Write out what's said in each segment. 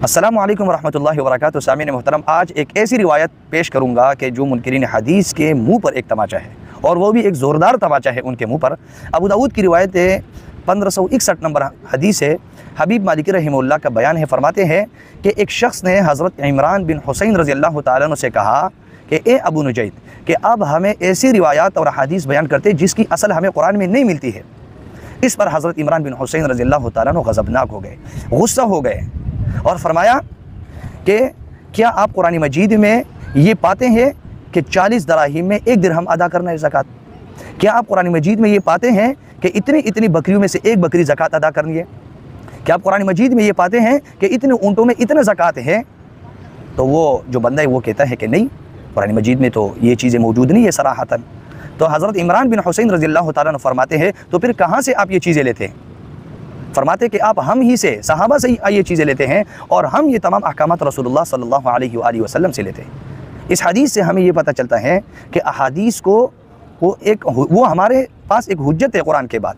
अस्सलामु अलैकुम वरहमतुल्लाहि वबरकातुहू। सामीन मोहतरम, आज एक ऐसी रिवायत पेश करूँगा कि जो मुनकिरीन हदीस के मुँह पर एक तमाचा है, और वो भी एक ज़ोरदार तमाचा है उनके मुँह पर। अबू दाऊद की रिवायत है, 1561 नंबर हदीस है। हबीब मालिकी रहमहुल्लाह का बयान है, फरमाते हैं कि एक शख्स ने हज़रत इमरान बिन हुसैन रज़ी अल्लाह तआला अन्हु से कहा कि ए अबू नुजैद, कि अब हमें ऐसी रिवायात और हदीस बयान करते जिसकी असल हमें कुरान में नहीं मिलती है। इस पर हज़रत इमरान बिन हुसैन रज़ी अल्लाह तआला अन्हु गज़बनाक हो गए, गुस्सा हो गए और फरमाया कि क्या आप कुरान मजीद में ये पाते हैं कि 40 दराहिम में 1 दिरहम अदा करना है ज़कात? क्या आप कुरान मजीद में ये पाते हैं कि इतनी बकरियों में से 1 बकरी ज़कात अदा करनी है? क्या आप कुरान मजीद में ये पाते हैं कि इतने ऊँटों में इतना ज़कात है? तो वो जो बंदा है वो कहता है कि नहीं, कुरान मजीद में तो ये चीज़ें मौजूद नहीं है सराहतन। तो हज़रत इमरान बिन हुसैन रज़ी अल्लाह तआला अन्हु फरमाते हैं, तो फिर कहाँ से आप ये चीज़ें लेते हैं? फरमाते कि आप हम ही से, सहाबा से ही ये चीज़ें लेते हैं, और हम ये तमाम अहकामात रसूलुल्लाह सल्लल्लाहु अलैहि वसल्लम से लेते हैं। इस हदीस से हमें ये पता चलता है कि अहादीस को वो हमारे पास एक हुज्जत है। कुरान के बाद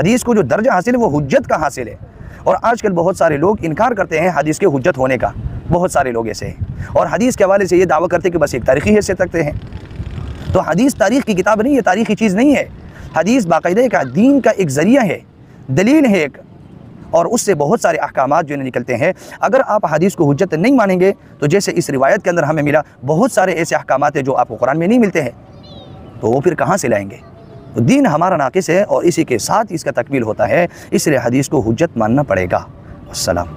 हदीस को जो दर्जा हासिल है वो हुज्जत का हासिल है। और आजकल बहुत सारे लोग इनकार करते हैं हदीस के हुज्जत होने का, बहुत सारे लोग ऐसे हैं, और हदीस के हवाले से ये दावा करते हैं कि बस एक तारीख़ी हैसियत रखते हैं। तो हदीस तारीख़ की किताब नहीं है, तारीख़ी चीज़ नहीं है। हदीस बाकायदे का दीन का एक ज़रिया है, दलील है एक, और उससे बहुत सारे अहकामात जो निकलते हैं। अगर आप हदीस को हुज्जत नहीं मानेंगे तो जैसे इस रिवायत के अंदर हमें मिला, बहुत सारे ऐसे अहकामात हैं जो आपको कुरान में नहीं मिलते हैं, तो वो फिर कहाँ से लाएंगे? तो दीन हमारा नाक़िस है और इसी के साथ इसका तकमील होता है, इसलिए हदीस को हुज्जत मानना पड़ेगा। अस्सलाम।